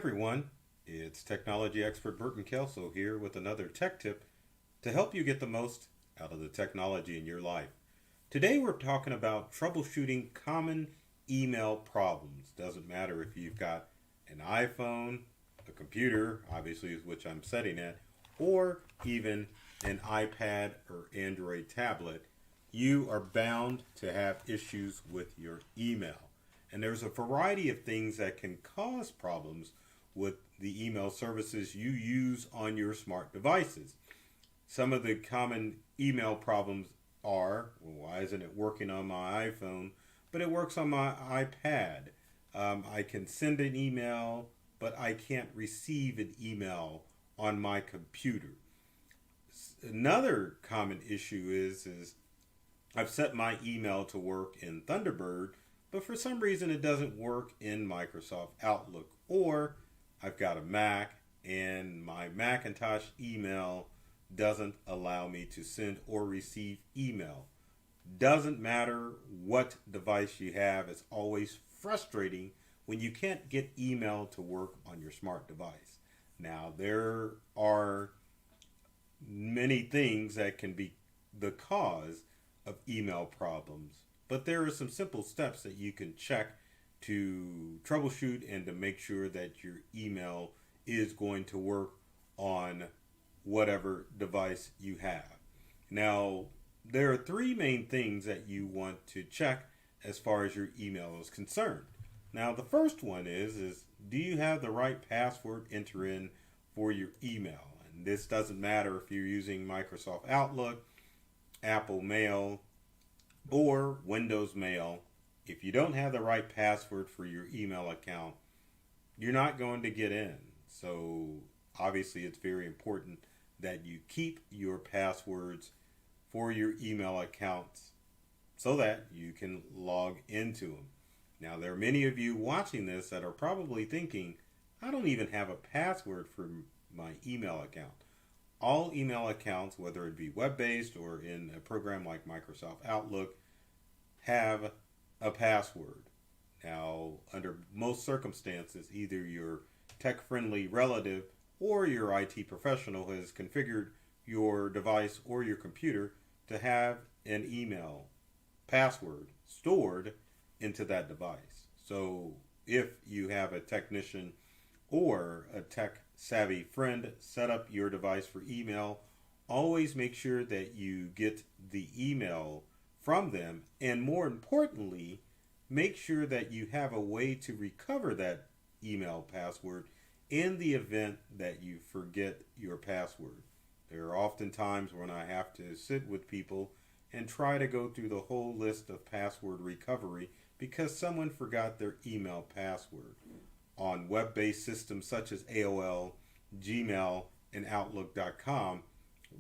everyone, it's technology expert Burton Kelso here with another tech tip to help you get the most out of the technology in your life. Today we're talking about troubleshooting common email problems. Doesn't matter if you've got an iPhone, a computer, obviously which I'm setting at, or even an iPad or Android tablet, you are bound to have issues with your email. And there's a variety of things that can cause problems with the email services you use on your smart devices. Some of the common email problems are, well, why isn't it working on my iPhone, but it works on my iPad? I can send an email, but I can't receive an email on my computer. Another common issue is I've set my email to work in Thunderbird, but for some reason it doesn't work in Microsoft Outlook. Or I've got a Mac and my Macintosh email doesn't allow me to send or receive email. Doesn't matter what device you have, it's always frustrating when you can't get email to work on your smart device. Now, there are many things that can be the cause of email problems, but there are some simple steps that you can check to troubleshoot and to make sure that your email is going to work on whatever device you have. Now, there are three main things that you want to check as far as your email is concerned. Now, the first one is do you have the right password enter in for your email? And this doesn't matter if you're using Microsoft Outlook, Apple Mail, or Windows Mail. If you don't have the right password for your email account, you're not going to get in. So obviously it's very important that you keep your passwords for your email accounts so that you can log into them. Now, there are many of you watching this that are probably thinking, I don't even have a password for my email account. All email accounts, whether it be web-based or in a program like Microsoft Outlook, have a password. Now, under most circumstances, either your tech-friendly relative or your IT professional has configured your device or your computer to have an email password stored into that device. So if you have a technician or a tech-savvy friend set up your device for email, always make sure that you get the email from them, and more importantly, make sure that you have a way to recover that email password in the event that you forget your password. There are often times when I have to sit with people and try to go through the whole list of password recovery because someone forgot their email password. On web-based systems such as AOL, Gmail, and Outlook.com,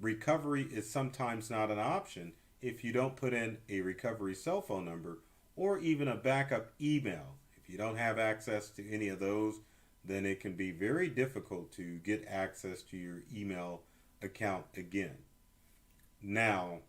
recovery is sometimes not an option if you don't put in a recovery cell phone number or even a backup email. If you don't have access to any of those, then it can be very difficult to get access to your email account again. Now,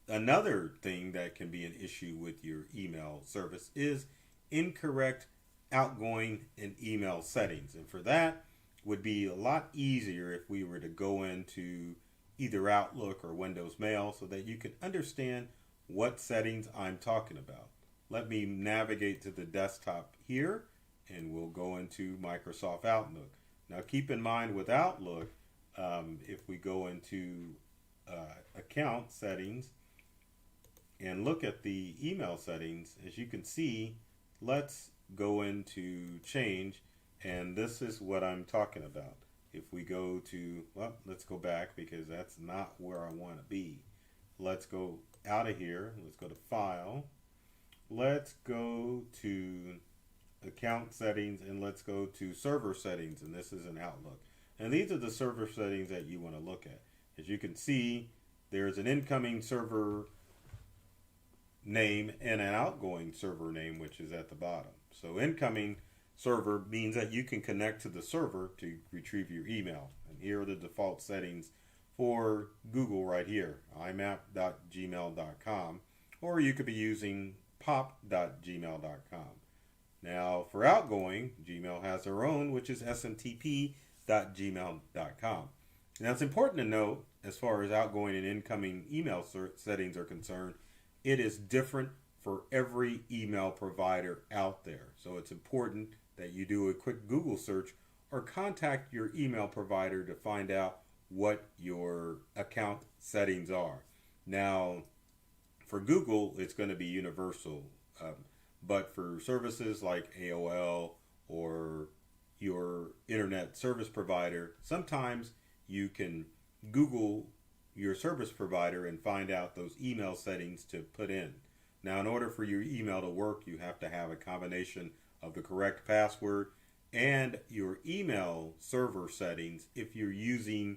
another thing that can be an issue with your email service is incorrect outgoing and email settings. And for that would be a lot easier if we were to go into either Outlook or Windows Mail so that you can understand what settings I'm talking about. Let me navigate to the desktop here and we'll go into Microsoft Outlook. Now keep in mind with Outlook, if we go into account settings and look at the email settings, as you can see, let's go into change, and this is what I'm talking about. If we go to, well, let's go back because that's not where I want to be. Let's go out of here. Let's go to File. Let's go to Account Settings, and let's go to Server Settings, and this is in Outlook. And these are the server settings that you want to look at. As you can see, there's an incoming server name and an outgoing server name, which is at the bottom. So incoming server means that you can connect to the server to retrieve your email. And here are the default settings for Google right here, imap.gmail.com, or you could be using pop.gmail.com. Now, for Outgoing, Gmail has their own, which is smtp.gmail.com. Now, it's important to note, as far as outgoing and incoming email settings are concerned, it is different for every email provider out there. So it's important that you do a quick Google search or contact your email provider to find out what your account settings are. Now, for Google, it's going to be universal. But for services like AOL or your internet service provider, sometimes you can Google your service provider and find out those email settings to put in. Now, in order for your email to work, you have to have a combination of the correct password and your email server settings if you're using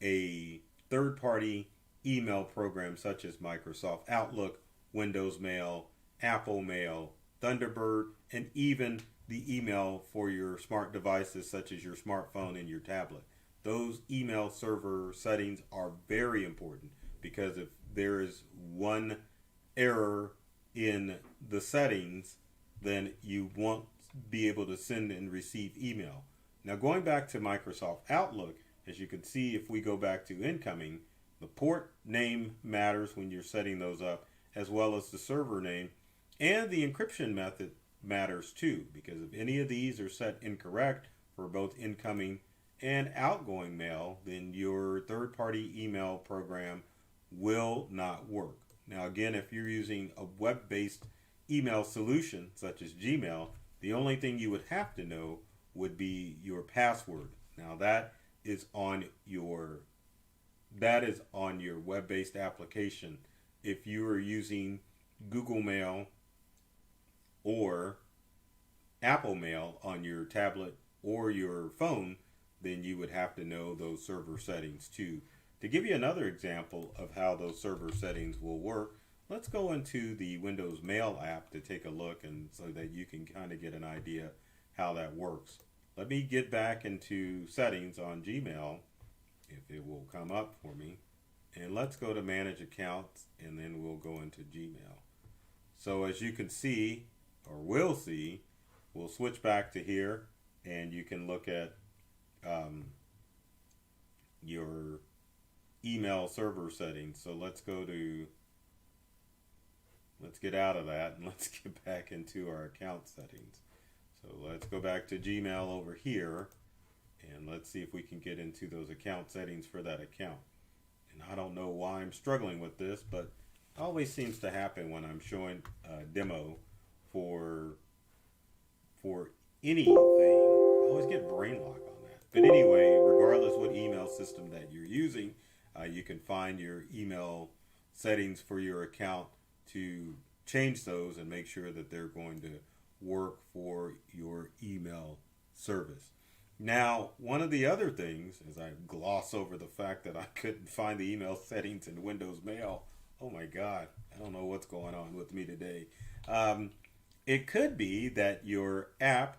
a third-party email program such as Microsoft Outlook, Windows Mail, Apple Mail, Thunderbird, and even the email for your smart devices such as your smartphone and your tablet. Those email server settings are very important because if there is one error in the settings, then you won't be able to send and receive email. Now, going back to Microsoft Outlook, as you can see, if we go back to incoming, the port name matters when you're setting those up, as well as the server name, and the encryption method matters too, because if any of these are set incorrect for both incoming and outgoing mail, then your third-party email program will not work. Now, again, if you're using a web-based email solution such as Gmail, the only thing you would have to know would be your password. Now, that is on your web-based application. If you are using Google Mail or Apple Mail on your tablet or your phone, then you would have to know those server settings too. To give you another example of how those server settings will work, let's go into the Windows Mail app to take a look, and so that you can kind of get an idea how that works. Let me get back into settings on Gmail, if it will come up for me, and let's go to manage accounts, and then we'll go into Gmail. So as you can see, or will see, we'll switch back to here, and you can look at your email server settings. So let's get out of that and let's get back into our account settings. So let's go back to Gmail over here, and let's see if we can get into those account settings for that account. And I don't know why I'm struggling with this, but it always seems to happen when I'm showing a demo for anything. I always get brain lock on that. But anyway, regardless what email system that you're using, you can find your email settings for your account to change those and make sure that they're going to work for your email service. Now, one of the other things, as I gloss over the fact that I couldn't find the email settings in Windows Mail, oh my God, I don't know what's going on with me today. It could be that your app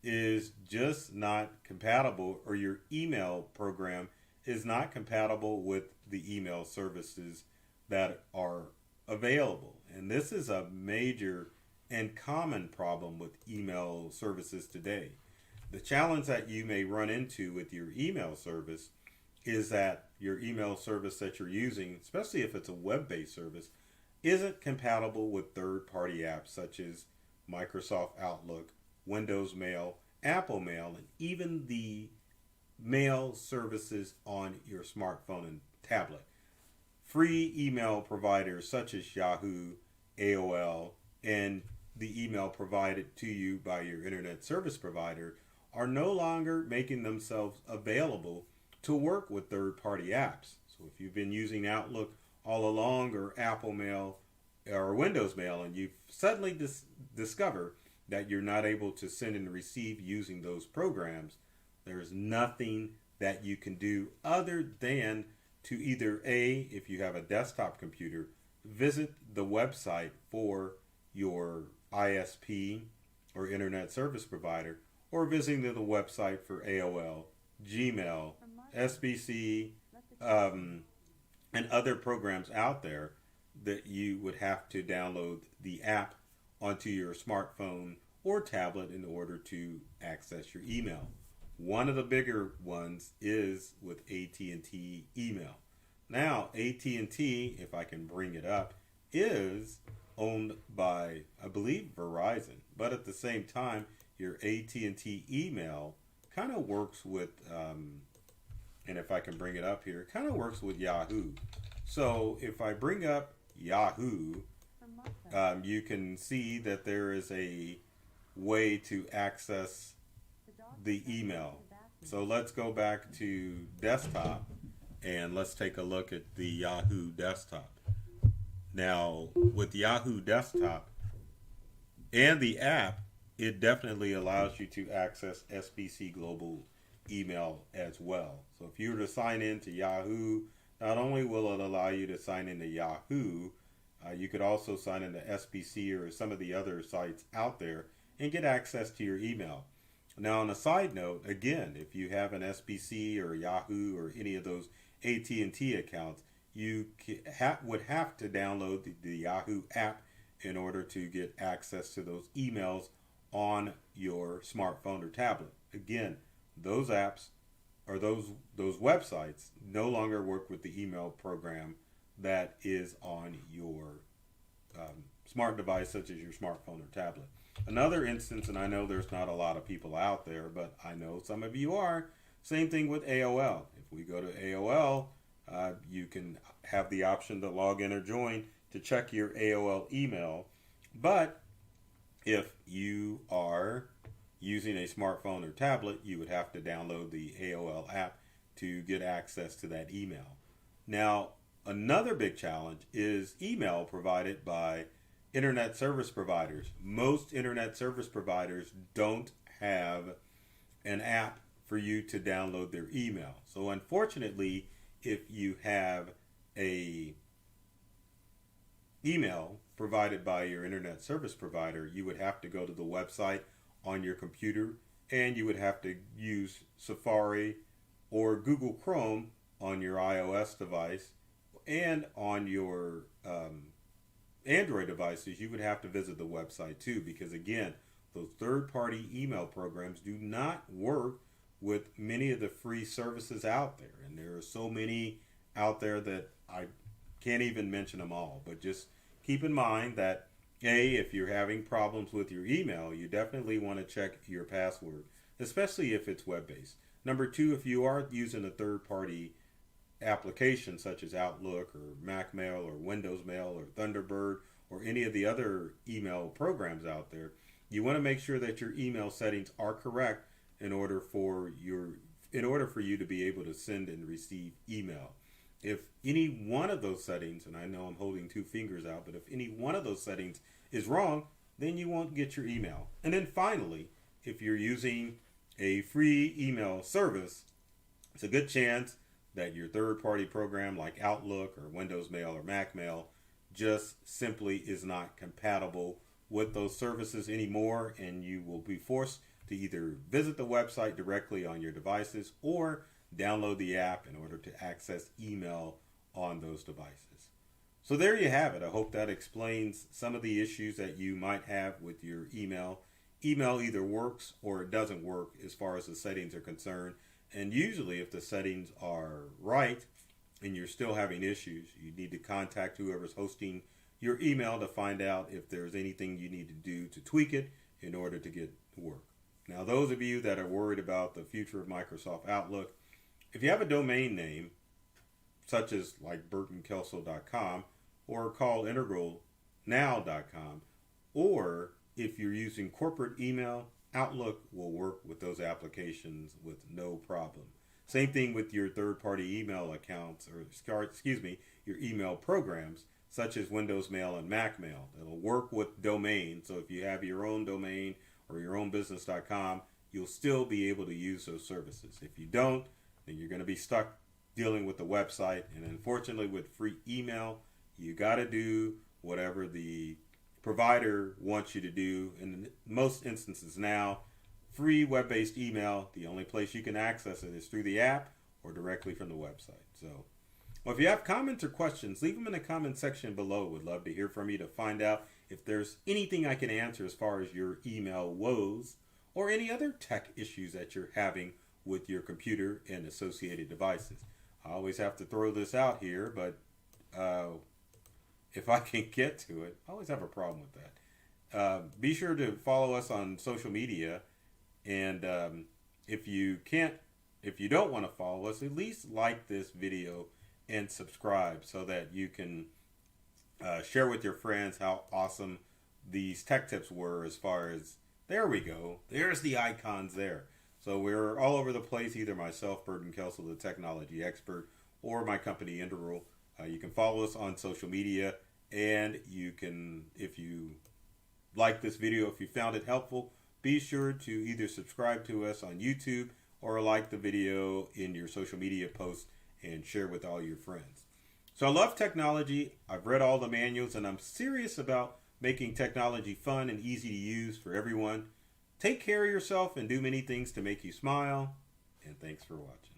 is just not compatible, or your email program is not compatible with the email services that are available. And this is a major and common problem with email services today. The challenge that you may run into with your email service is that your email service that you're using, especially if it's a web-based service, isn't compatible with third-party apps such as Microsoft Outlook, Windows Mail, Apple Mail, and even the mail services on your smartphone and tablet. Free email providers such as Yahoo, AOL, and the email provided to you by your internet service provider are no longer making themselves available to work with third-party apps. So if you've been using Outlook all along, or Apple Mail or Windows Mail, and you've suddenly discover that you're not able to send and receive using those programs, there's nothing that you can do other than to either A, if you have a desktop computer, visit the website for your ISP or internet service provider, or visiting the website for AOL, Gmail, SBC, and other programs out there that you would have to download the app onto your smartphone or tablet in order to access your email. One of the bigger ones is with AT&T email. Now, AT&T, if I can bring it up, is owned by, I believe, Verizon. But at the same time, your AT&T email kind of works with, and if I can bring it up here, it kind of works with Yahoo. So if I bring up Yahoo, you can see that there is a way to access the email. So let's go back to desktop and let's take a look at the Yahoo Desktop. Now, with Yahoo Desktop and the app, it definitely allows you to access SBC Global email as well. So if you were to sign in to Yahoo, not only will it allow you to sign into Yahoo, you could also sign into SBC or some of the other sites out there and get access to your email. Now, on a side note, again, if you have an SBC or Yahoo or any of those AT&T accounts, you would have to download the Yahoo app in order to get access to those emails on your smartphone or tablet. Again, those apps or those websites no longer work with the email program that is on your smart device, such as your smartphone or tablet. Another instance, and I know there's not a lot of people out there, but I know some of you are, same thing with AOL. If we go to AOL, you can have the option to log in or join to check your AOL email. But if you are using a smartphone or tablet, you would have to download the AOL app to get access to that email. Now, another big challenge is email provided by internet service providers. Most internet service providers don't have an app for you to download their email. So unfortunately, if you have a email provided by your internet service provider, you would have to go to the website on your computer, and you would have to use Safari or Google Chrome on your iOS device, and on your Android devices, you would have to visit the website too, because again, those third-party email programs do not work with many of the free services out there. And there are so many out there that I can't even mention them all. But just keep in mind that, A, if you're having problems with your email, you definitely want to check your password, especially if it's web-based. Number two, if you are using a third-party application such as Outlook or Mac Mail or Windows Mail or Thunderbird or any of the other email programs out there, you want to make sure that your email settings are correct in order for you to be able to send and receive email. If any one of those settings, and I know I'm holding two fingers out, but if any one of those settings is wrong, then you won't get your email. And then finally, if you're using a free email service, it's a good chance that your third-party program like Outlook or Windows Mail or Mac Mail just simply is not compatible with those services anymore, and you will be forced to either visit the website directly on your devices or download the app in order to access email on those devices. So there you have it. I hope that explains some of the issues that you might have with your email. Email either works or it doesn't work as far as the settings are concerned. And usually if the settings are right and you're still having issues, you need to contact whoever's hosting your email to find out if there's anything you need to do to tweak it in order to get to work. Now, those of you that are worried about the future of Microsoft Outlook, if you have a domain name, such as like burtonkelso.com or callintegralnow.com, or if you're using corporate email, Outlook will work with those applications with no problem. Same thing with your third-party email accounts, or your email programs, such as Windows Mail and Mac Mail. It'll work with domain. So if you have your own domain or your own business.com, you'll still be able to use those services. If you don't, then you're going to be stuck dealing with the website. And unfortunately, with free email, you got to do whatever the provider wants you to do. In most instances now, free web-based email, the only place you can access it is through the app or directly from the website. So, well, if you have comments or questions, leave them in the comment section below. We'd love to hear from you to find out if there's anything I can answer as far as your email woes or any other tech issues that you're having with your computer and associated devices. I always have to throw this out here, but if I can get to it, I always have a problem with that. Be sure to follow us on social media, and if you don't want to follow us, at least like this video and subscribe so that you can share with your friends how awesome these tech tips were. As far as, there we go, there's the icons there. So we're all over the place, either myself, Burton, Kelso, the technology expert, or my company Integral. You can follow us on social media, and you can, if you like this video, if you found it helpful, be sure to either subscribe to us on YouTube or like the video in your social media posts and share with all your friends. So I love technology. I've read all the manuals, and I'm serious about making technology fun and easy to use for everyone. Take care of yourself and do many things to make you smile. And thanks for watching.